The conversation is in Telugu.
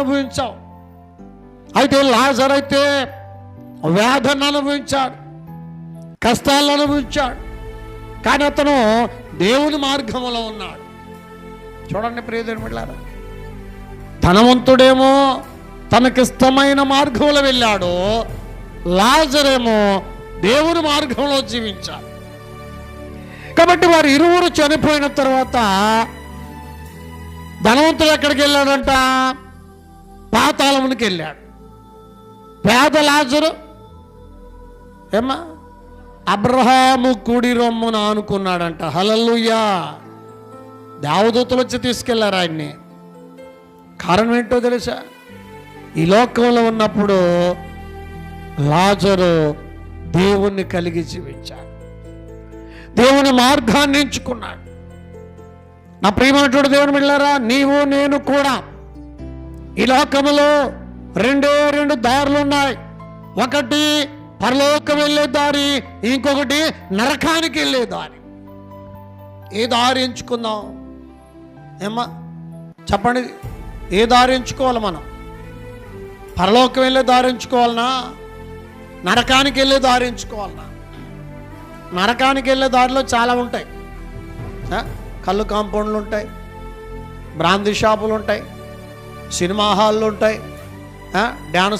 అనుభవించావు. అయితే లాజరు అయితే వ్యాధిని అనుభవించాడు, కష్టాలను అనుభవించాడు. కానీ అతను దేవుని మార్గంలో ఉన్నాడు. చూడండి ప్రియదేవుని బిడ్డలారా, ధనవంతుడేమో తనకిష్టమైన మార్గంలో వెళ్ళాడు, లాజరేమో దేవుని మార్గంలో జీవించాడు. కాబట్టి వారు ఇరువురు చనిపోయిన తర్వాత ధనవంతుడు ఎక్కడికి వెళ్ళాడంట? పాతాళమునికి వెళ్ళాడు. పేద లాజరు ఏమ్మా అబ్రహాము కుడి రొమ్మున ఆనుకున్నాడంట. హల్లెలూయా! దేవదూతలు వచ్చి తీసుకెళ్లారు ఆయన్ని. కారణం ఏంటో తెలుసా? ఈ లోకంలో ఉన్నప్పుడు లాజరు దేవుణ్ణి కలిగి జీవించాడు, దేవుని మార్గాన్ని ఎంచుకున్నాడు. నా ప్రియమైనటువంటి దేవుని బిడ్డలారా, నీవు నేను కూడా ఈ లోకంలో రెండు దారులు ఉన్నాయి. ఒకటి పరలోకం వెళ్ళే దారి, ఇంకొకటి నరకానికి వెళ్ళే దారి. ఏ దారి ఎంచుకుందాం? ఏమ్మా చెప్పండి, ఏ దారి ఎంచుకోవాలి మనం? పరలోకం వెళ్ళే దారి ఎంచుకోవాలనా, నరకానికి వెళ్ళే దారి ఎంచుకోవాలనా? నరకానికి వెళ్ళే దారిలో చాలా ఉంటాయి. కళ్ళు కాంపౌండ్లు ఉంటాయి, బ్రాందీ షాపులు ఉంటాయి, సినిమా హాళ్ళు ఉంటాయి, డ్యాన్స్